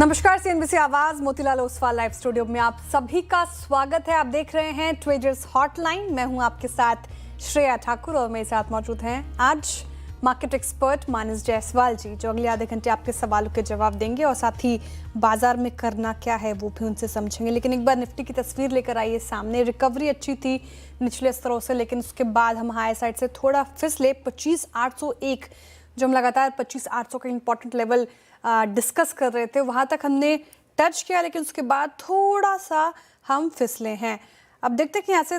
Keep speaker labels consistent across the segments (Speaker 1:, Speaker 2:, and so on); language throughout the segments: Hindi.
Speaker 1: नमस्कार, सीएनबीसी आवाज मोतीलाल ओसवाल लाइव स्टूडियो में आप सभी का स्वागत है। आप देख रहे हैं ट्रेडर्स हॉटलाइन। मैं हूं आपके साथ श्रेया ठाकुर और मेरे साथ मौजूद हैं आज मार्केट एक्सपर्ट मानस जायसवाल जी, जो अगले आधे घंटे आपके सवालों के जवाब देंगे और साथ ही बाजार में करना क्या है वो भी उनसे समझेंगे। लेकिन एक बार निफ्टी की तस्वीर लेकर आइए सामने। रिकवरी अच्छी थी निचले स्तरों से, लेकिन उसके बाद हम हाई साइड से थोड़ा फिसले। 25,801 जो हम लगातार 25,800 का इंपॉर्टेंट लेवल डिस्कस कर रहे थे, वहां तक हमने टच किया, लेकिन उसके बाद थोड़ा सा हम फिसले हैं। अब देखते हैं कि यहाँ से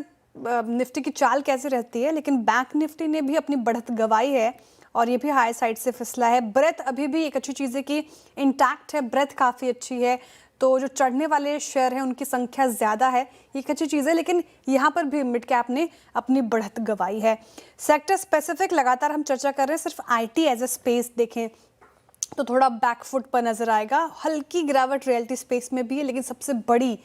Speaker 1: निफ्टी की चाल कैसे रहती है। लेकिन बैंक निफ्टी ने भी अपनी बढ़त गंवाई है और ये भी हाई साइड से फिसला है। ब्रेथ अभी भी एक अच्छी चीज़ है कि इंटैक्ट है, ब्रेथ काफ़ी अच्छी है, तो जो चढ़ने वाले शेयर हैं उनकी संख्या ज़्यादा है, ये एक अच्छी चीज़ है। लेकिन यहाँ पर भी मिड कैप ने अपनी बढ़त गंवाई है। सेक्टर स्पेसिफिक लगातार हम चर्चा कर रहे हैं, सिर्फ आईटी एज ए स्पेस देखें तो थोड़ा बैकफुट पर नजर आएगा। हल्की गिरावट रियल्टी स्पेस में भी है, लेकिन सबसे बड़ी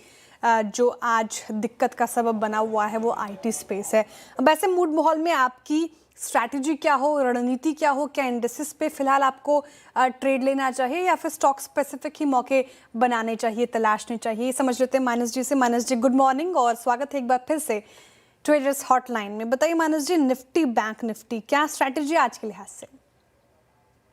Speaker 1: जो आज दिक्कत का सबब बना हुआ है वो आईटी स्पेस है। अब ऐसे मूड माहौल में आपकी स्ट्रैटेजी क्या हो, रणनीति क्या हो? क्या इंडेक्सेस पे फिलहाल आपको ट्रेड लेना चाहिए या फिर स्टॉक स्पेसिफिक ही मौके बनाने चाहिए, तलाशने चाहिए? समझ लेते हैं मानस जी से। मानस जी, गुड मॉर्निंग और स्वागत है एक बार फिर से ट्रेडर्स हॉटलाइन में। बताइए मानस जी, निफ्टी बैंक निफ्टी क्या स्ट्रैटेजी आज के लिहाज से?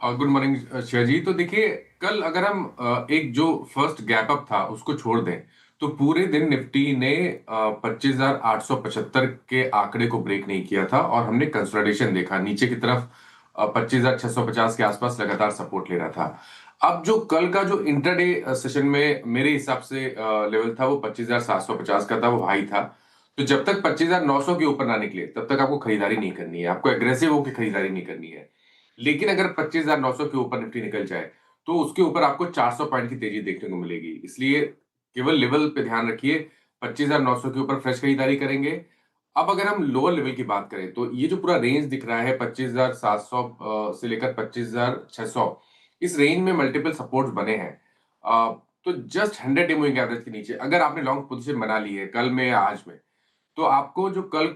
Speaker 2: गुड मॉर्निंग श्रेया जी। तो देखिए, कल अगर हम एक जो फर्स्ट गैप अप था उसको छोड़ दें तो पूरे दिन निफ्टी ने 25,875 के आंकड़े को ब्रेक नहीं किया था और हमने कंसोलिडेशन देखा नीचे की तरफ। 25,650 के आसपास लगातार सपोर्ट ले रहा था। अब जो कल का जो इंटरडे सेशन में मेरे हिसाब से लेवल था वो 25,750 का था, वो हाई था। तो जब तक 25,900 के ऊपर ना निकले तब तक आपको खरीदारी नहीं करनी है, आपको एग्रेसिव होकर खरीदारी नहीं करनी है। लेकिन अगर 25,900 के ऊपर निफ्टी निकल जाए तो उसके ऊपर आपको 400 पॉइंट की तेजी देखने को मिलेगी। इसलिए केवल लेवल पे ध्यान रखिए, 25,900 के ऊपर फ्रेश खरीदारी करेंगे। अब अगर हम लोअर लेवल की बात करें तो ये जो पूरा रेंज दिख रहा है 25,700 से लेकर 25,600, इस रेंज में मल्टीपल सपोर्ट्स बने हैं। तो जस्ट 100 डे मूविंग एवरेज के नीचे अगर आपने लॉन्ग पोजीशन बना ली है कल में या आज में, तो आपको जो कल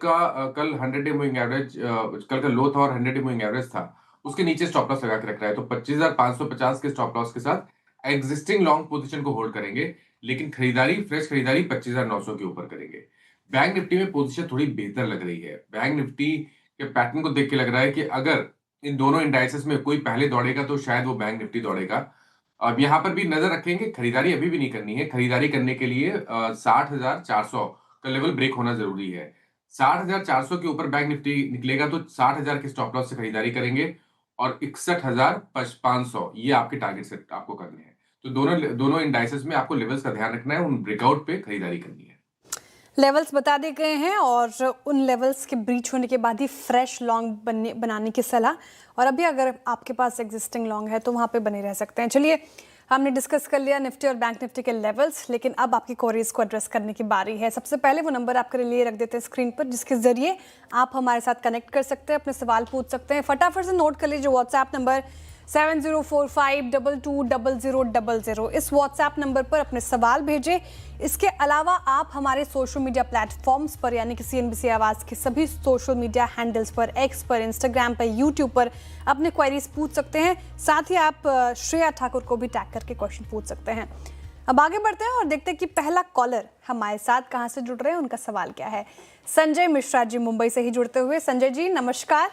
Speaker 2: 100 डे मूविंग एवरेज, कल का लो था और 100 डे मूविंग एवरेज था, उसके नीचे स्टॉप लॉस लगा के रख रहा है। तो 25,550 के स्टॉप लॉस के साथ एग्जिस्टिंग लॉन्ग पोजीशन को होल्ड करेंगे, लेकिन खरीदारी, फ्रेश खरीदारी 25,900 के ऊपर करेंगे। बैंक निफ्टी में पोजीशन थोड़ी बेहतर लग रही है। बैंक निफ्टी के पैटर्न को देख के लग रहा है कि अगर इन दोनों इंडाइसेस में कोई पहले दौड़ेगा तो शायद वो बैंक निफ्टी दौड़ेगा। अब यहाँ पर भी नजर रखेंगे, खरीदारी अभी भी नहीं करनी है। खरीदारी करने के लिए 60,400 का लेवल ब्रेक होना जरूरी है। 60,400 के ऊपर बैंक निफ्टी निकलेगा तो 60,000 के स्टॉप लॉस से खरीदारी करेंगे और 61,500 ये आपके टारगेट सेट आपको करने हैं। तो दोनों दोनों इंडाइसेस में आपको लेवल्स का ध्यान रखना है, उन ब्रेकआउट पे खरीदारी करनी है।
Speaker 1: लेवल्स बता दिए गए हैं और उन लेवल्स के ब्रीच होने के बाद ही फ्रेश लॉन्ग बनाने की सलाह। और अभी अगर आपके पास एग्जिस्टिंग लॉन्ग है तो वहाँ पे बने रह सकते हैं। चलिए, हमने डिस्कस कर लिया निफ्टी और बैंक निफ्टी के लेवल्स, लेकिन अब आपकी क्वेरीज को एड्रेस करने की बारी है। सबसे पहले वो नंबर आपके लिए रख देते हैं स्क्रीन पर, जिसके जरिए आप हमारे साथ कनेक्ट कर सकते हैं, अपने सवाल पूछ सकते हैं। फटाफट से नोट कर लीजिए व्हाट्सएप नंबर 7045220000। इस व्हाट्सएप नंबर पर अपने सवाल भेजें। इसके अलावा आप हमारे सोशल मीडिया प्लेटफॉर्म्स पर, यानी कि सीएनबीसी आवाज के सभी सोशल मीडिया हैंडल्स पर, एक्स पर, इंस्टाग्राम पर, यूट्यूब पर अपने क्वेरीज पूछ सकते हैं। साथ ही आप श्रेया ठाकुर को भी टैग करके क्वेश्चन पूछ सकते हैं। अब आगे बढ़ते हैं और देखते हैं कि पहला कॉलर हमारे साथ कहां से जुड़ रहे हैं, उनका सवाल क्या है। संजय मिश्रा जी मुंबई से ही जुड़ते हुए। संजय जी नमस्कार।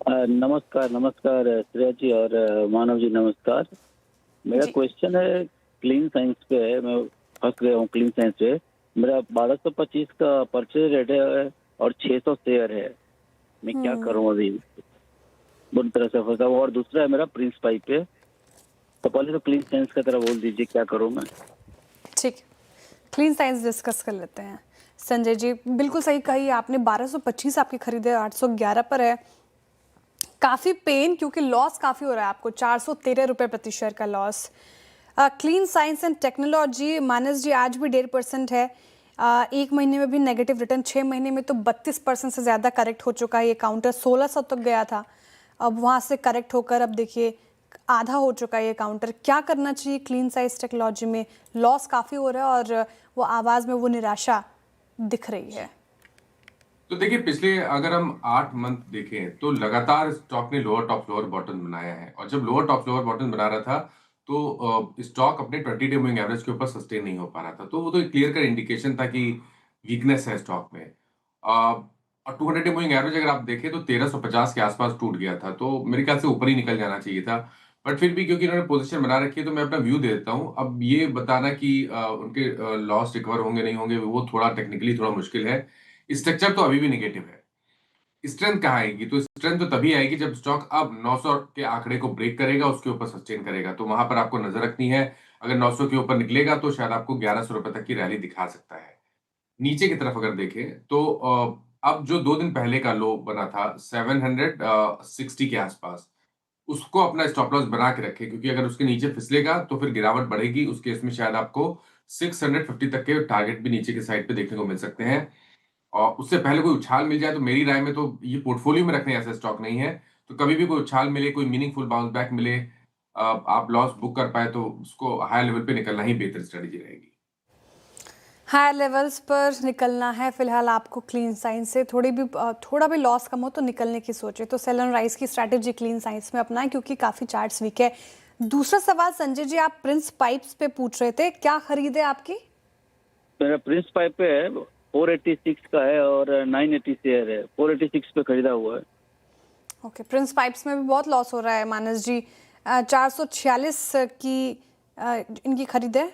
Speaker 3: नमस्कार नमस्कार श्रेया जी और मानव जी नमस्कार। मेरा क्वेश्चन है क्लीन साइंस पे है। मैं फंस गया हूँ क्लीन साइंस पे। मेरा 1225 का परचेज रेट है और 600 शेयर है। मैं क्या करूँ अभी? बुरी तरह से फंसा हूँ। और दूसरा है मेरा प्रिंस पाइप पे। तो पहले तो क्लीन साइंस का तरह बोल दीजिए, क्या करूँ मैं?
Speaker 1: ठीक, क्लीन साइंस डिस्कस कर लेते हैं। संजय जी बिल्कुल सही कही आपने। 1225 आपकी खरीदे 811 पर है। काफ़ी पेन, क्योंकि लॉस काफ़ी हो रहा है आपको, 413 रुपये प्रति शेयर का loss. Clean science and technology Manas ji आज भी 1.5% है। एक महीने में भी नेगेटिव रिटर्न, 6 महीने में तो 32% से ज़्यादा करेक्ट हो चुका है। ये काउंटर 1600 तक गया था, अब वहाँ से करेक्ट होकर अब देखिए आधा हो चुका है ये काउंटर। क्या करना चाहिए क्लीन साइंस टेक्नोलॉजी में? लॉस काफ़ी हो रहा है और वो आवाज़ में वो निराशा दिख रही है।
Speaker 2: तो देखिए, पिछले अगर हम 8 मंथ देखें तो लगातार स्टॉक ने लोअर टॉप लोअर बॉटम बनाया है, और जब लोअर टॉप लोअर बॉटम बना रहा था तो स्टॉक अपने 20 डे मूविंग एवरेज के ऊपर सस्टेन नहीं हो पा रहा था, तो वो तो एक क्लियर कट इंडिकेशन था कि वीकनेस है स्टॉक में। और 200 डे मूविंग एवरेज अगर आप देखें तो 1350 के आसपास टूट गया था, तो मेरे ख्याल से ऊपर ही निकल जाना चाहिए था। बट फिर भी क्योंकि इन्होंने पोजीशन बना रखी है तो मैं अपना व्यू दे देता हूँ। अब ये बताना कि उनके लॉस रिकवर होंगे नहीं होंगे वो थोड़ा टेक्निकली थोड़ा मुश्किल है। स्ट्रक्चर तो अभी भी नेगेटिव है। स्ट्रेंथ कहाँ आएगी? तो स्ट्रेंथ तो तभी आएगी जब स्टॉक अब 900 के आंकड़े को ब्रेक करेगा, उसके ऊपर सस्टेन करेगा, तो वहां पर आपको नजर रखनी है। अगर 900 के ऊपर निकलेगा तो शायद आपको 1100 रुपए तक की रैली दिखा सकता है। नीचे की तरफ अगर देखें तो अब जो 2 दिन पहले का लो बना था 760 के आसपास, उसको अपना स्टॉप लॉस बना के रखें, क्योंकि अगर उसके नीचे फिसलेगा तो फिर गिरावट बढ़ेगी। उस केस में शायद आपको 650 तक के टारगेट भी नीचे की साइड पे देखने को मिल सकते हैं। और उससे पहले कोई उछाल मिल जाए तो मेरी राय में तो ये पोर्टफोलियो में रखने ऐसा स्टॉक नहीं है। तो कभी भी कोई उछाल मिले, कोई मीनिंगफुल बाउंस बैक मिले, आप लॉस बुक कर पाए तो उसको हाई लेवल पे निकलना ही बेहतर स्ट्रेटेजी रहेगी।
Speaker 1: हायर लेवल्स पर निकलना है फिलहाल आपको क्लीन साइंस से। थोड़ा भी लॉस कम हो तो निकलने की सोचे तो सेल एंड राइज की स्ट्रैटेजी क्लीन साइंस में अपनाएं, क्योंकि काफ़ी चार्ट्स वीक है। दूसरा सवाल संजय जी, आप प्रिंस पाइप्स पे पूछ रहे थे, क्या खरीदे आपकी?
Speaker 3: मेरा प्रिंस पाइप पे है, 486 का है और 980 शेयर है, 486 पे खरीदा हुआ है।
Speaker 1: ओके, प्रिंस पाइप्स में भी बहुत लॉस हो रहा है मानस जी। 446 की इनकी खरीद है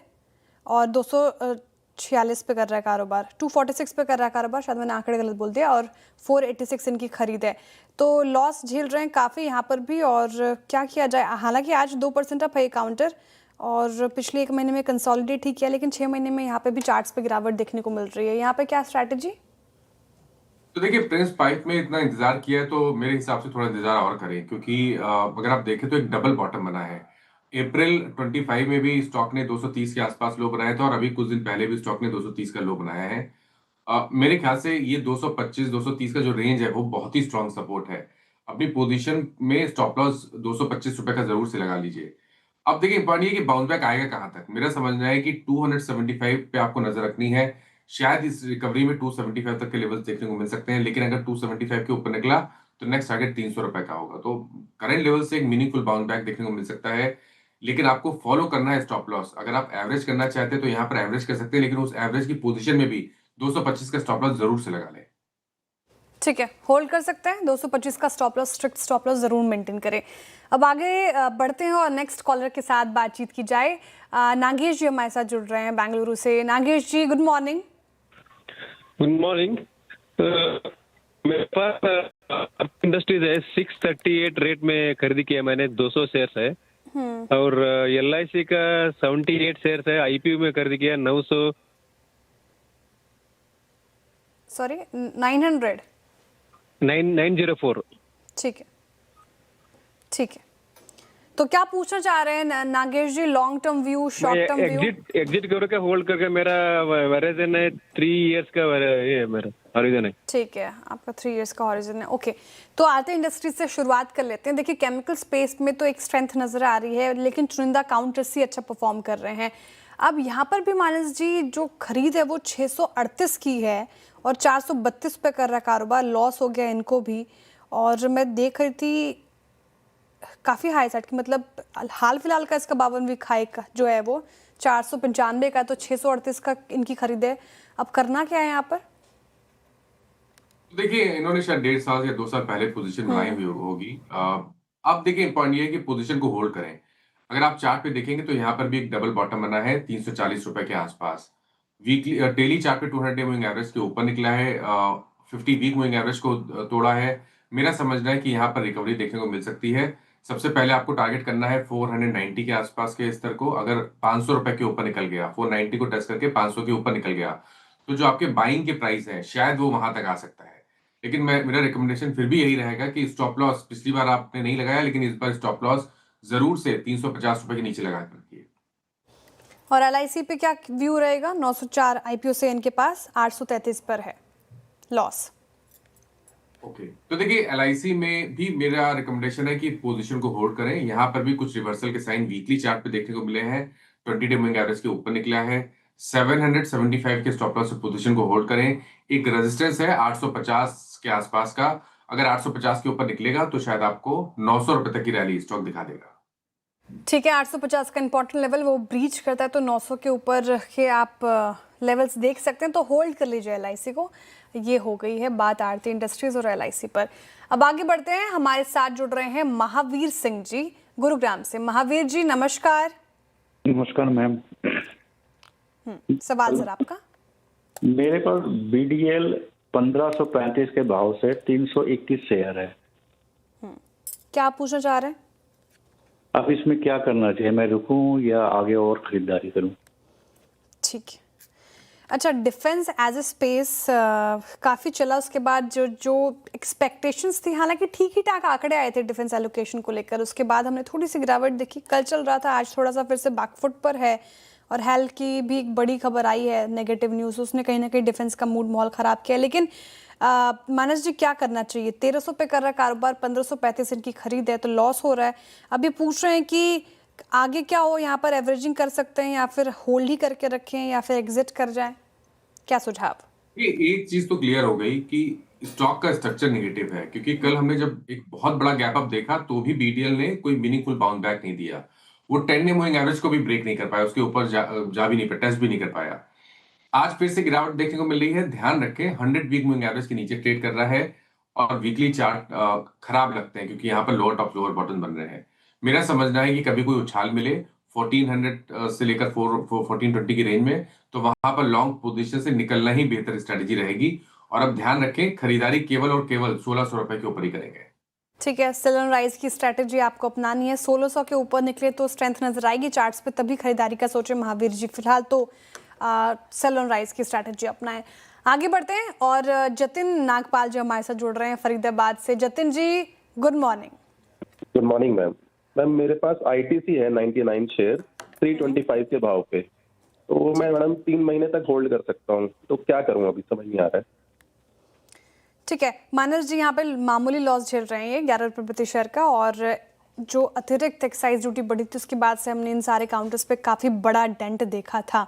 Speaker 1: और 246 पे कर रहा है कारोबार, 246 पे कर रहा है कारोबार, शायद मैंने आंकड़े गलत बोल दिया, और 486 इनकी खरीद है। तो लॉस झेल रहे हैं काफ़ी यहाँ पर भी, और क्या किया जाए? हालांकि आज 2% अप है काउंटर, और पिछले 1 महीने में कंसोलिडेट ही किया, लेकिन 6 महीने में यहाँ पे भी चार्ट्स पे गिरावट देखने को मिल रही है। यहाँ पे क्या स्ट्रैटेजी?
Speaker 2: तो देखिए, प्रिंस पाइप में इतना इंतजार किया है तो मेरे हिसाब से थोड़ा इंतजार और करें, क्योंकि अगर आप देखें तो एक डबल बॉटम बना है। अप्रैल 25 में भी स्टॉक ने 230 के आसपास लो बनाया था और अभी कुछ दिन पहले भी स्टॉक ने 230 का लो बनाया है। मेरे ख्याल से ये 225 230 का जो रेंज है वो बहुत ही स्ट्रांग सपोर्ट है। अपनी पोजीशन में स्टॉप लॉस 225 रुपए का जरूर से लगा लीजिए। अब देखिए, इंपॉर्टेंट ये कि बाउंस बैक आएगा कहां तक। मेरा समझना है कि 275 पे आपको नजर रखनी है। शायद इस रिकवरी में 275 तक के लेवल्स देखने को मिल सकते हैं, लेकिन अगर 275 के ऊपर निकला तो नेक्स्ट टारगेट 300 रुपए का होगा। तो करंट लेवल से एक मीनिंगफुल बाउंस बैक देखने को मिल सकता है, लेकिन आपको फॉलो करना है स्टॉप लॉस। अगर आप एवरेज करना चाहते हैं तो यहाँ पर एवरेज कर सकते हैं, लेकिन उस एवरेज की पोजीशन में भी 225 का स्टॉप लॉस जरूर से लगा लें।
Speaker 1: ठीक है, होल्ड कर सकते हैं। 225 का stop loss, strict stop loss जरूर मेंटेन करें। अब आगे बढ़ते हैं और नेक्स्ट कॉलर के साथ बातचीत की जाए। नागेश जी हमारे साथ जुड़ रहे हैं बेंगलुरु से। नागेश जी, गुड मॉर्निंग।
Speaker 4: Good morning. मेरे पास इंडस्ट्रीज है, 638 रेट में खरीदी किया मैंने, 200 शेयर्स है। और LIC का 78 शेयर्स है, IPO में खरीदी किया 900।
Speaker 1: सॉरी, 900।
Speaker 4: 904।
Speaker 1: ठीक है, ठीक है। तो क्या पूछना चाह रहे हैं Nagesh ji? Long term view, short term view?
Speaker 4: Exit करके होल्ड करके मेरा हॉरिजन है 3 इयर्स का, ये मेरा हॉरिजन है।
Speaker 1: ठीक है, आपका 3 इयर्स का हॉरिजन है। ओके, तो आते इंडस्ट्री से शुरुआत कर लेते हैं। देखिए, केमिकल स्पेस में तो एक स्ट्रेंथ नजर आ रही है, लेकिन चुनिंदा काउंटर्स ही अच्छा परफॉर्म कर रहे हैं। अब यहाँ पर भी मानस जी जो खरीद है वो 638 की है और 432 पे कर रहा है कारोबार। लॉस हो गया इनको भी, और मैं देख रही थी काफ़ी हाई साइड की, मतलब हाल फिलहाल का इसका 52 वीक हाई का जो है वो 495 का है, तो 638 का इनकी खरीद है। अब करना क्या है यहाँ पर?
Speaker 2: देखिए, इन्होंने शायद 1.5 साल या 2 साल पहले पोजीशन बनाई हुई होगी। अब देखिए, पॉइंट ये है कि पोजीशन को होल्ड करें। अगर आप चार्ट पे देखेंगे तो यहाँ पर भी एक डबल बॉटम बना है 340 रुपए के आसपास। वीकली डेली चार्ट पे 200 डे मूविंग एवरेज के ऊपर निकला है, 50 वीक मूविंग एवरेज को तोड़ा है। मेरा समझना है कि यहाँ पर रिकवरी देखने को मिल सकती है। सबसे पहले आपको टारगेट करना है 490 के आसपास के स्तर को। अगर 500 रुपए के ऊपर निकल गया, 490 को टच करके 500 के ऊपर निकल गया, तो जो आपके बाइंग के प्राइस है शायद वो वहां तक आ सकता है। लेकिन मेरा रिकमेंडेशन फिर भी यही रहेगा कि स्टॉप लॉस पिछली बार आपने नहीं लगाया, लेकिन इस बार स्टॉप लॉस जरूर से 350 रुपए के नीचे लगा कर रखिए।
Speaker 1: और LIC पे क्या व्यू रहेगा? 904 IPO से इनके पास 833 पर है लॉस।
Speaker 2: ओके, तो देखिए, LIC में भी मेरा रिकमेंडेशन है कि पोजीशन को होल्ड करें। यहाँ पर भी कुछ रिवर्सल के साइन वीकली चार्ट पे देखने को मिले हैं। 20 डे मूविंग एवरेज के ऊपर निकला है। 775 के स्टॉप लॉस से पोजीशन को होल्ड करें। एक रेजिस्टेंस है 850 के आसपास का। अगर 850 के ऊपर निकलेगा तो शायद आपको 900 रुपए तक की रैली स्टॉक दिखा देगा।
Speaker 1: ठीक है, 850 का इंपॉर्टेंट लेवल वो ब्रीच करता है तो 900 के ऊपर के आप लेवल्स देख सकते हैं, तो होल्ड कर लीजिए एलआईसी को। ये हो गई है बात आरती इंडस्ट्रीज और एलआईसी पर। अब आगे बढ़ते हैं, हमारे साथ जुड़ रहे हैं महावीर सिंह जी गुरुग्राम से। महावीर जी नमस्कार।
Speaker 5: नमस्कार मैम।
Speaker 1: सवाल सर आपका।
Speaker 5: मेरे पास बीडीएल 1535 के भाव से 321 शेयर है।
Speaker 1: क्या आप पूछना चाह रहे हैं?
Speaker 5: अब इसमें क्या करना चाहिए, मैं रुकूं या आगे और खरीदारी करूं?
Speaker 1: ठीक है, अच्छा, डिफेंस एज ए स्पेस काफ़ी चला, उसके बाद जो एक्सपेक्टेशंस थी, हालांकि ठीक ही ठाक आंकड़े आए थे डिफेंस एलोकेशन को लेकर, उसके बाद हमने थोड़ी सी गिरावट देखी। कल चल रहा था, आज थोड़ा सा फिर से बैकफुट पर है। और हेल की भी एक बड़ी खबर आई है, नेगेटिव न्यूज़, उसने कहीं ना कहीं डिफेंस का मूड माहौल ख़राब किया। लेकिन मानस जी क्या करना चाहिए? 1300 पे कर रहा है कारोबार, 1535 इनकी खरीद है तो लॉस हो रहा है। अभी पूछ रहे हैं कि आगे क्या हो, यहाँ पर एवरेजिंग कर सकते हैं या फिर होल्ड ही करके रखें या फिर एग्जिट कर जाएं? क्या सुझाव?
Speaker 2: ये एक चीज तो क्लियर हो गई कि स्टॉक का स्ट्रक्चर नेगेटिव है, क्योंकि कल हमने जब एक बहुत बड़ा गैप अप देखा तो भी बीटीएल ने कोई मीनिंगफुल बाउंस बैक नहीं दिया। वो 10 डे मूविंग एवरेज को भी ब्रेक नहीं कर पाया, उसके ऊपर जा भी नहीं पाया, टेस्ट भी नहीं कर पाया। आज फिर से गिरावट देखने को मिल रही है। ध्यान रखें 100 वीक मूविंग एवरेज के नीचे ट्रेड कर रहा है और वीकली चार्ट खराब लगते हैं, क्योंकि यहाँ पर लोअर टॉप लोअर बॉटम बन रहे हैं। मेरा समझना है कि कभी कोई उछाल मिले 1400 से लेकर 1420 की रेंज में, तो वहां पर लॉन्ग पोजीशन से निकलना ही बेहतर स्ट्रेटेजी रहेगी। और अब ध्यान रखें, खरीदारी केवल और केवल 1600 रुपए के ऊपर ही करेंगे।
Speaker 1: ठीक है, सेल एंड राइज की स्ट्रेटेजी आपको अपनानी है। 1600 के ऊपर निकले तो स्ट्रेंथ नजर आएगी चार्ट्स पे, तभी खरीदारी का सोचे महावीर जी। फिलहाल तो सेल एंड राइज की स्ट्रेटेजी अपनाएं। आगे बढ़ते हैं और जतिन नागपाल जी हमारे साथ जुड़ रहे हैं फरीदाबाद से। Jatin ji good morning.
Speaker 6: Good morning ma'am. Ma'am मेरे पास आईटीसी है 99 शेयर 325 के भाव पे, तो वो मैं मैडम 3 महीने तक होल्ड कर सकता हूँ, तो क्या करूँ अभी समझ नहीं आ रहा है।
Speaker 1: ठीक है, मानस जी यहाँ पे मामूली लॉस झेल रहे हैं 11 रुपये प्रति शेयर का, और जो अतिरिक्त एक्साइज ड्यूटी बढ़ी थी उसके बाद से हमने इन सारे काउंटर्स पे काफ़ी बड़ा डेंट देखा था।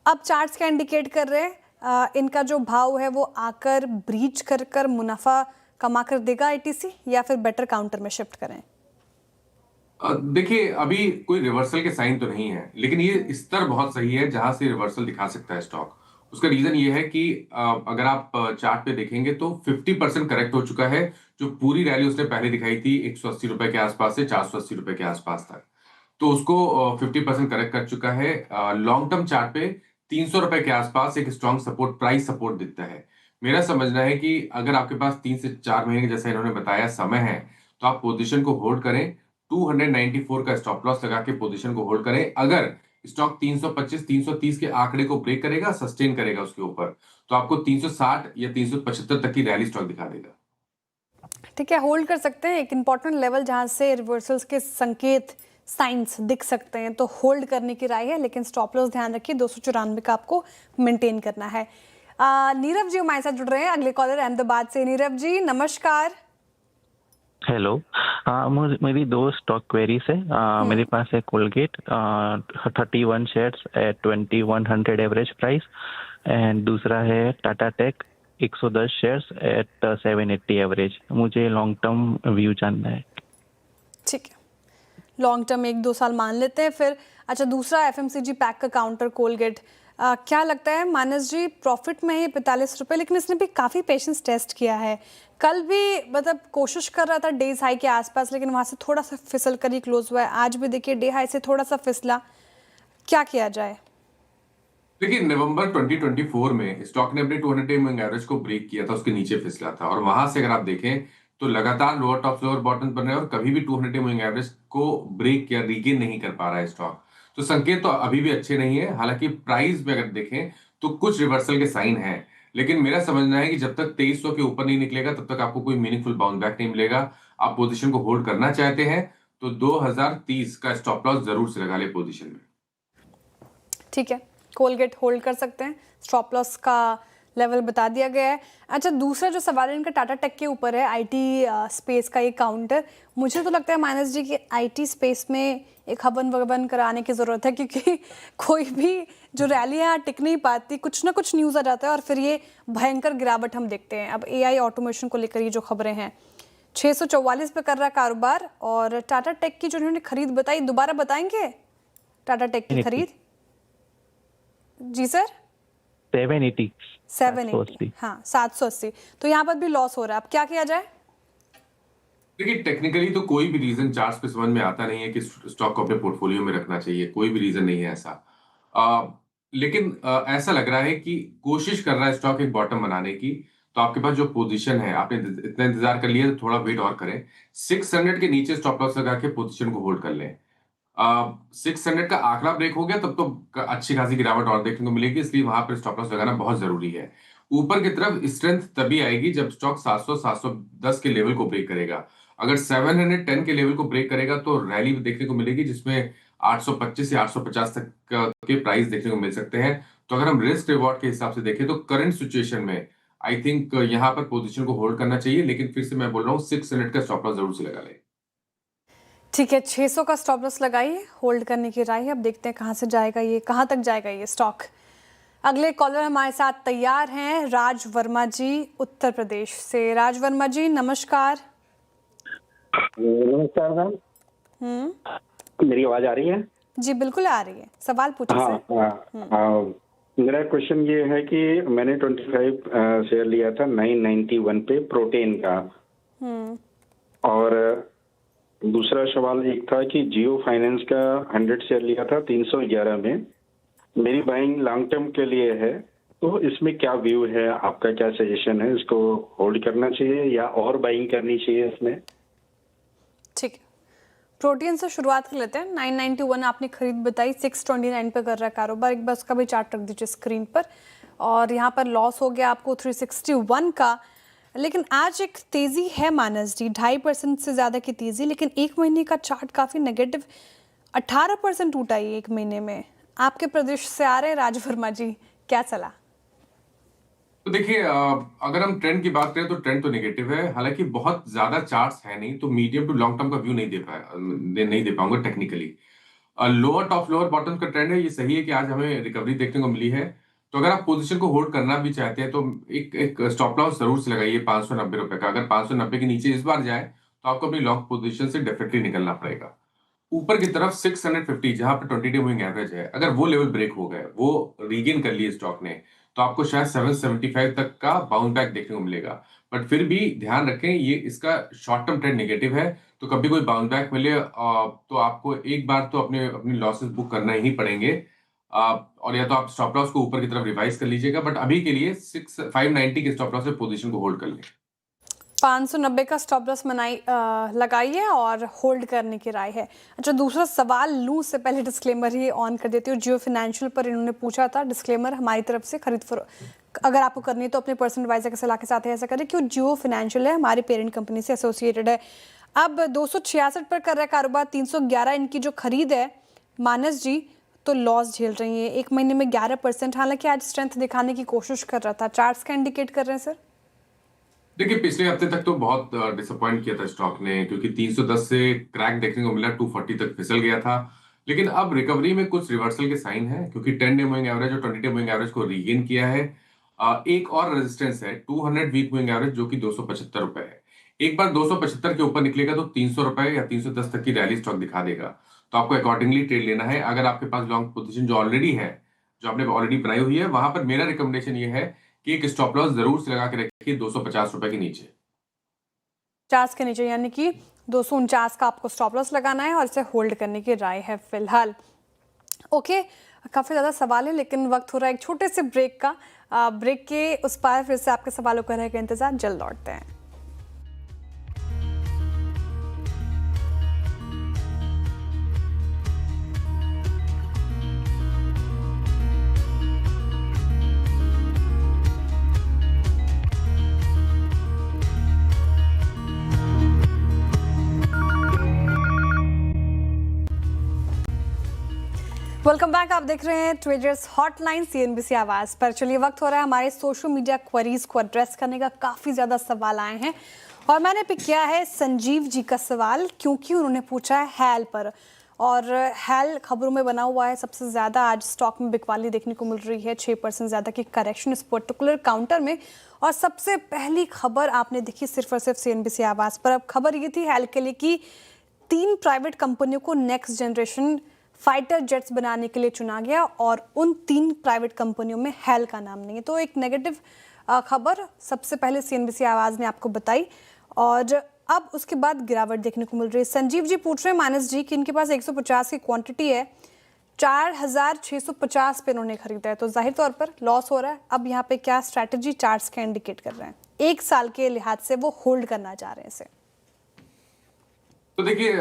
Speaker 1: अब चार्ट्स क्या इंडिकेट कर रहे हैं? इनका जो भाव है वो आकर ब्रीच कर मुनाफा कमा कर देगा आईटीसी, या फिर बेटर काउंटर में शिफ्ट करें?
Speaker 2: देखिए, अभी कोई रिवर्सल के साइन तो नहीं है, लेकिन ये स्तर बहुत सही है जहां से रिवर्सल दिखा सकता है स्टॉक। उसका रीजन ये है कि अगर आप चार्ट पे देखेंगे तो 50% करेक्ट हो चुका है। जो पूरी रैली उसने पहले दिखाई थी 180 रुपए के आसपास से 480 रुपए के आसपास तक, तो उसको 50% करेक्ट कर चुका है। लॉन्ग टर्म चार्ट पे 300 रुपए के आसपास एक स्ट्रॉन्ग सपोर्ट, प्राइस सपोर्ट दिखता है। मेरा समझना है कि अगर आपके पास 3 से 4 महीने जैसा इन्होंने बताया समय है, तो आप पोजीशन को होल्ड करें। 294 का स्टॉप लॉस लगा के पोजीशन को होल्ड करें। अगर स्टॉक 325 330 के आंकड़े को ब्रेक करेगा, सस्टेन करेगा उसके ऊपर, तो आपको 360 या 375 तक की रैली स्टॉक दिखा देगा।
Speaker 1: ठीक है, होल्ड कर सकते हैं। एक इंपॉर्टेंट लेवल जहां से रिवर्सल्स के संकेत साइंस दिख सकते हैं तो होल्ड करने की राय है, लेकिन स्टॉप लॉस ध्यान रखिए 294 का आपको मेंटेन करना है। नीरव जी हमारे साथ जुड़ रहे हैं, अगले कॉलर अहमदाबाद से। नीरव जी नमस्कार।
Speaker 7: हेलो, मेरी 2 स्टॉक क्वेरीज है। मेरे पास है Colgate 31 shares at 2100 average price, and दूसरा है Tata tech 110 shares at 780 average. मुझे लॉन्ग टर्म व्यू जानना है।
Speaker 1: ठीक है, लॉन्ग टर्म 1-2 साल मान लेते हैं फिर। अच्छा, दूसरा एफएमसीजी पैक का काउंटर कोलगेट, क्या लगता है मानस जी? प्रॉफिट में है 45 रुपये, लेकिन इसने भी काफ़ी पेशेंस टेस्ट किया है। कल भी मतलब कोशिश कर रहा था डेज हाई के आसपास, लेकिन वहाँ से थोड़ा सा फिसल कर ही क्लोज हुआ है। आज भी देखिए डे हाई से थोड़ा सा फिसला, क्या किया जाए?
Speaker 2: देखिए, नवंबर 2024 में स्टॉक ने अपने 200 डे मूविंग एवरेज को ब्रेक किया था, उसके नीचे फिसला था, और वहां से अगर आप देखें तो लगातार लोअर टॉप लोअर बॉटम बन रहे हैं और कभी भी 200 डे मूविंग एवरेज को ब्रेक किया, रीगेन नहीं कर पा रहा है स्टॉक। तो संकेत तो अभी भी अच्छे नहीं है। हालांकि प्राइस में अगर देखें तो कुछ रिवर्सल के साइन है, लेकिन मेरा समझना है कि जब तक 2300 के ऊपर नहीं निकलेगा तब तक आपको कोई मीनिंगफुल बाउंस बैक नहीं मिलेगा। आप पोजीशन को होल्ड करना चाहते हैं तो 2030 का स्टॉप लॉस जरूर से लगा ले पोजीशन में।
Speaker 1: ठीक है, कोलगेट होल्ड कर सकते हैं, स्टॉप लॉस का लेवल बता दिया गया है। अच्छा, दूसरा जो सवाल है इनका टाटा टेक के ऊपर है, आईटी स्पेस का ये काउंटर। मुझे तो लगता है मानस जी कि आईटी स्पेस में एक हवन ववन कराने की ज़रूरत है, क्योंकि कोई भी जो रैली है यहाँ टिक नहीं पाती, कुछ ना कुछ न्यूज़ आ जाता है और फिर ये भयंकर गिरावट हम देखते हैं। अब एआई ऑटोमेशन को लेकर ये जो खबरें हैं, 644 पे कर रहा है कारोबार। और टाटा टेक की जो उन्होंने खरीद बताई, दोबारा बताएंगे टाटा टेक की खरीद? जी सर,
Speaker 7: 780
Speaker 1: 780, हाँ 780। तो यहाँ पर भी लॉस हो रहा है, अब क्या किया जाए?
Speaker 2: देखिए, टेक्निकली तो कोई भी रीजन चार्ट पे समझ में आता नहीं है कि स्टॉक को अपने पोर्टफोलियो में रखना चाहिए, कोई भी रीजन नहीं है ऐसा। लेकिन ऐसा लग रहा है कि कोशिश कर रहा है स्टॉक एक बॉटम बनाने की। तो आपके पास जो पोजीशन है, आपने इतना इंतजार कर लिया, तो थोड़ा वेट और करें। 600 के नीचे स्टॉप लॉस लगा के पोजीशन को होल्ड कर लें। 600 का आंकड़ा ब्रेक हो गया तब तो अच्छी खासी गिरावट और देखने को मिलेगी, इसलिए वहां पर स्टॉप लॉस लगाना बहुत जरूरी है। ऊपर की तरफ स्ट्रेंथ तभी आएगी जब स्टॉक 700 710 के लेवल को ब्रेक करेगा। अगर 710 के लेवल को ब्रेक करेगा तो रैली देखने को मिलेगी, जिसमें 825 या 850 तक के प्राइस देखने को मिल सकते हैं। तो अगर हम रिस्क रिवॉर्ड के हिसाब से देखें तो करंट सिचुएशन में आई थिंक यहाँ पर पोजीशन को होल्ड करना चाहिए, लेकिन फिर से मैं बोल रहा हूँ 600 का स्टॉप लॉस जरूर से लगा लें।
Speaker 1: ठीक है, 600 का स्टॉप लॉस लगाइए, होल्ड करने की राय है। अब देखते हैं कहाँ से जाएगा ये, कहाँ तक जाएगा ये स्टॉक। अगले कॉलर हमारे साथ तैयार हैं, राज वर्मा जी उत्तर प्रदेश से। राज वर्मा जी नमस्कार।
Speaker 5: नमस्कार मैम, मेरी आवाज आ रही है?
Speaker 1: जी बिल्कुल आ रही है, सवाल पूछिए सर।
Speaker 5: मेरा क्वेश्चन ये है कि मैंने 25 शेयर लिया था 991 पे प्रोटीन का, और दूसरा सवाल एक था कि जियो फाइनेंस का 100 शेयर लिया था 311 में। मेरी बाइंग लॉन्ग टर्म के लिए है, तो इसमें क्या व्यू है आपका, क्या सजेशन है? इसको होल्ड करना चाहिए या और बाइंग करनी चाहिए इसमें?
Speaker 1: ठीक है, प्रोटीन से शुरुआत कर लेते हैं। 991 आपने खरीद बताई, 629 पे कर रहा है कारोबार। एक बार उसका भी चार्ट रख दीजिए स्क्रीन पर। और यहाँ पर लॉस हो गया आपको 361 का। लेकिन आज एक तेजी है मानस जी, 2.5% से ज़्यादा की तेजी, लेकिन एक महीने का चार्ट काफ़ी नेगेटिव, 18% टूटा है एक महीने में। आपके प्रदेश से आ रहे हैं राज वर्मा जी, क्या सलाह?
Speaker 2: तो देखिए, अगर हम ट्रेंड की बात करें तो ट्रेंड तो नेगेटिव है, हालांकि बहुत ज्यादा चार्ट्स है नहीं, तो मीडियम टू लॉन्ग टर्म का व्यू नहीं दे पाऊंगा technically. Lower top lower bottom का ट्रेंड है, ये सही है कि आज हमें रिकवरी देखने को मिली है। तो अगर आप पोजीशन को होल्ड करना भी चाहते हैं तो एक स्टॉप लॉस जरूर से लगाइए 590 रुपए का। अगर 590 के नीचे इस बार जाए तो आपको अपनी लॉन्ग पोजीशन से डेफिनेटली निकलना पड़ेगा। ऊपर की तरफ 650 जहां पर 20 डे मूविंग एवरेज है, अगर वो लेवल ब्रेक हो गए, वो रीगेन कर लिए स्टॉक ने, तो आपको शायद 775 तक का बाउंस बैक देखने को मिलेगा। बट फिर भी ध्यान रखें, ये इसका शॉर्ट टर्म ट्रेंड नेगेटिव है, तो कभी कोई बाउंस बैक मिले तो आपको एक बार तो अपनी लॉसेस बुक करना ही पड़ेंगे। और या तो आप स्टॉप लॉस को ऊपर की तरफ रिवाइज कर लीजिएगा, बट अभी के लिए 590 के स्टॉप लॉस से पोजीशन को होल्ड कर लें।
Speaker 1: 590 का स्टॉप लॉस लगाइए और होल्ड करने की राय है। अच्छा, दूसरा सवाल लूँ उससे पहले डिस्क्लेमर ही ऑन कर देती हूँ। जियो फाइनेंशियल पर इन्होंने पूछा था, डिस्क्लेमर हमारी तरफ से, अगर आपको करनी है तो अपने पर्सनल एडवाइजर की सलाह के साथ ऐसा करें, क्यों जियो फाइनेंशियल है हमारी पेरेंट कंपनी से एसोसिएटेड है। अब 266 पर कर रहा है कारोबार, 311 इनकी जो खरीद है मानस जी, तो लॉस झेल रही है एक महीने में 11%। हालांकि आज स्ट्रेंथ दिखाने की कोशिश कर रहा था, चार्ट्स का इंडिकेट कर रहे हैं सर।
Speaker 2: देखिए, पिछले हफ्ते तक तो बहुत डिसअपॉइंट किया था स्टॉक ने, क्योंकि 310 से क्रैक देखने को मिला, 240 तक फिसल गया था। लेकिन अब रिकवरी में कुछ रिवर्सल के साइन है, क्योंकि 10 डे मूविंग एवरेज और 20 डे मूविंग एवरेज को रीगेन किया है। एक और रेजिस्टेंस है 200 वीक मूविंग एवरेज, जो कि 275 रुपए है। एक बार 275 के ऊपर निकलेगा तो 300 रुपए या 310 तक की रैली स्टॉक दिखा देगा, तो आपको अकॉर्डिंगली ट्रेड लेना है। अगर आपके पास लॉन्ग पोजीशन जो ऑलरेडी है, जो आपने ऑलरेडी बनाई हुई है, वहां पर मेरा रिकमेंडेशन ये है कि एक स्टॉप लॉस जरूर से लगा के रखिए 250 रुपए के नीचे,
Speaker 1: 50 के नीचे, यानी कि 249 का आपको स्टॉप लॉस लगाना है और इसे होल्ड करने की राय है फिलहाल। ओके, काफ़ी ज़्यादा सवाल है लेकिन वक्त हो रहा है एक छोटे से ब्रेक का। ब्रेक के उस पार फिर से आपके सवालों का रहेगा इंतजार, जल्द लौटते हैं। वेलकम बैक, आप देख रहे हैं ट्रेडर्स हॉटलाइन सीएनबीसी आवाज पर। चलिए, वक्त हो रहा है हमारे सोशल मीडिया क्वेरीज को एड्रेस करने का। काफ़ी ज़्यादा सवाल आए हैं और मैंने पिक किया है संजीव जी का सवाल, क्योंकि उन्होंने पूछा है हैल पर। और हैल खबरों में बना हुआ है सबसे ज़्यादा आज स्टॉक में बिकवाली देखने को मिल रही है, 6% ज़्यादा की करेक्शन इस पर्टिकुलर काउंटर में। और सबसे पहली खबर आपने देखी सिर्फ और सिर्फ CNBC आवाज पर। अब खबर ये थी हेल के लिए कि 3 प्राइवेट कंपनियों को नेक्स्ट जनरेशन फाइटर जेट्स बनाने के लिए चुना गया और उन 3 प्राइवेट कंपनियों में हेल का नाम नहीं है। तो एक नेगेटिव खबर सबसे पहले CNBC आवाज ने आपको बताई और अब उसके बाद गिरावट देखने को मिल रही है। संजीव जी पूछ रहे हैं मानस जी कि इनके पास 150 की क्वांटिटी है, 4650 पे इन्होंने खरीदा है, तो जाहिर तौर पर लॉस हो रहा है। अब यहाँ पे क्या स्ट्रैटेजी चार्ट्स के इंडिकेट कर रहे हैं? 1 साल के लिहाज से वो होल्ड करना चाह रहे हैं इसे।
Speaker 2: तो देखिए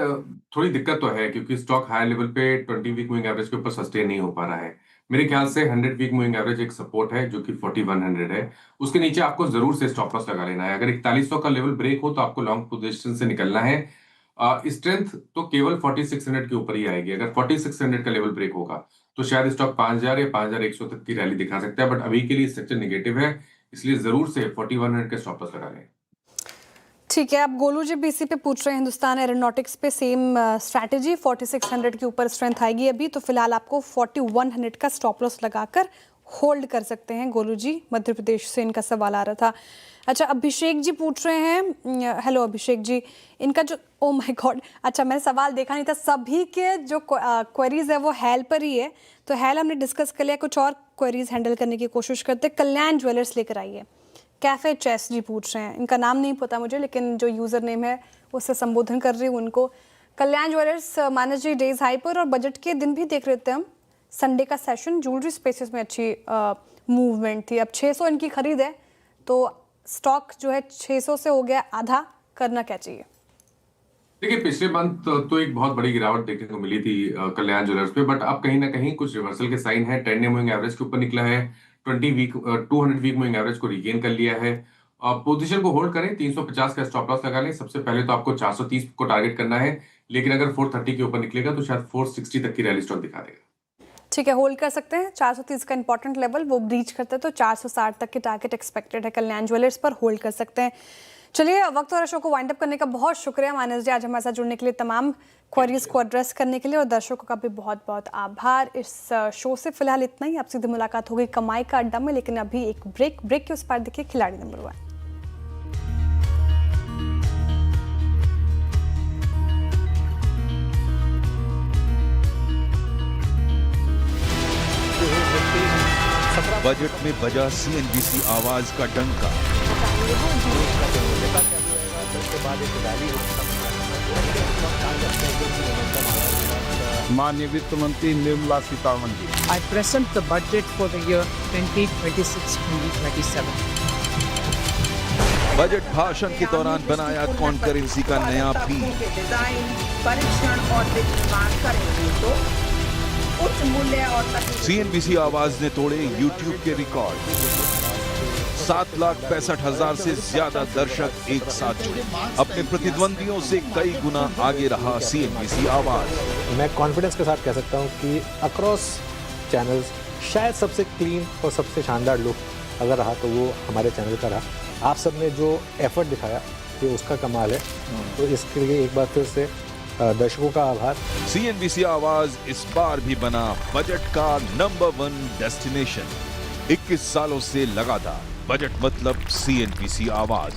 Speaker 2: थोड़ी दिक्कत तो है क्योंकि स्टॉक हाई लेवल पे 20 वीक मूविंग एवरेज के ऊपर सस्टेन नहीं हो पा रहा है। मेरे ख्याल से 100 वीक मूविंग एवरेज एक सपोर्ट है जो कि 4100 है, उसके नीचे आपको जरूर से स्टॉप लॉस लगा लेना है। अगर 4100 का लेवल ब्रेक हो तो आपको लॉन्ग पोजीशन से निकलना है। स्ट्रेंथ तो केवल 4600 के ऊपर ही आएगी। अगर 4600 का लेवल ब्रेक होगा तो शायद स्टॉक 5000 या 5100 तक की रैली दिखा सकता है, बट अभी के लिए स्ट्रक्चर नेगेटिव है, इसलिए जरूर से 4100 के स्टॉप लॉस लगा लें।
Speaker 1: ठीक है, अब गोलू जी BC पे पूछ रहे हैं हिंदुस्तान एरोनॉटिक्स पे सेम स्ट्रैटेजी, 4600 के ऊपर स्ट्रेंथ आएगी अभी, तो फिलहाल आपको 4100 का स्टॉप लॉस लगाकर होल्ड कर सकते हैं। गोलू जी मध्य प्रदेश से इनका सवाल आ रहा था। अच्छा, अभिषेक जी पूछ रहे हैं, हेलो अभिषेक जी, इनका जो ओ माय गॉड, अच्छा मैंने सवाल देखा नहीं था। सभी के जो क्वेरीज है वो हेल पर ही है, तो हेल हमने डिस्कस कर लिया, कुछ और क्वेरीज हैंडल करने की कोशिश करते। कल्याण ज्वेलर्स लेकर आइए। कैफे चेस जी पूछ रहे हैं, इनका नाम नहीं पता मुझे, लेकिन जो यूज़र नेम है उससे संबोधन कर रही हूँ उनको। कल्याण ज्वेलर्स मानस जी डेज हाई पर और बजट के दिन भी देख रहे थे हम। संडे का सेशन ज्वेलरी स्पेसेस में अच्छी मूवमेंट थी। अब 600 इनकी खरीद है, तो स्टॉक जो है 600 से हो गया आधा, करना क्या चाहिए?
Speaker 2: देखिए पिछले मंथ तो एक बहुत बड़ी गिरावट देखने को मिली थी कल्याण ज्वेलर्स पे, बट अब कहीं ना कहीं कुछ रिवर्सल के साइन है। 10 डे मूविंग एवरेज के ऊपर निकला है, 200 वीक मूविंग एवरेज को रिगेन कर लिया है। पोजीशन को होल्ड करें, 350 का स्टॉप लॉस लगा लें। सबसे पहले तो आपको 430 को टारगेट करना है, लेकिन अगर 430 के ऊपर निकलेगा तो शायद 460 तक की रैली स्टॉक दिखा देगा।
Speaker 1: ठीक है, होल्ड कर सकते हैं। 430 का इंपॉर्टेंट लेवल वो ब्रीच करते हैं तो 460 तक के टारगेट एक्सपेक्टेड है कल्याण ज्वेलर्स पर, होल्ड कर सकते हैं। चलिए, वक्त और शो को वाइंड अप करने का बहुत शुक्रिया मानस जी, आज हमारे साथ जुड़ने के लिए, तमाम क्वेरीज को एड्रेस करने के लिए, और दर्शकों का भी बहुत बहुत आभार। इस शो से फिलहाल इतना ही। अब सीधे मुलाकात होगी कमाई का अड्डा में, लेकिन अभी एक ब्रेक के उस पार देखिए खिलाड़ी नंबर 1।
Speaker 8: बजट में बजा CNBC आवाज का डंका।
Speaker 9: माननीय वित्त मंत्री Nirmala Sitharaman ji.
Speaker 10: I present the budget for the year 2026-2027.
Speaker 8: Budget भाषण के दौरान बनाया कॉन्करेंसी का नया फीड।
Speaker 11: डिजाइन, परीक्षण और निर्माण करेंगे तो उच्च मूल्य और
Speaker 8: CNBC आवाज ने तोड़े YouTube के रिकॉर्ड। 7,65,000 से ज्यादा दर्शक एक साथ जुड़े। अपने प्रतिद्वंदियों से कई गुना आगे रहा CNBC आवाज।
Speaker 12: मैं कॉन्फिडेंस के साथ कह सकता हूं कि अक्रॉस चैनल्स शायद सबसे क्लीन और सबसे शानदार लुक अगर रहा तो वो हमारे चैनल का रहा। आप सब ने जो एफर्ट दिखाया ये उसका कमाल है, तो इसके लिए एक बार फिर से दर्शकों का आभार।
Speaker 8: CNBC आवाज इस बार भी बना बजट का नंबर 1 डेस्टिनेशन। 21 सालों से लगातार बजट मतलब CNBC आवाज।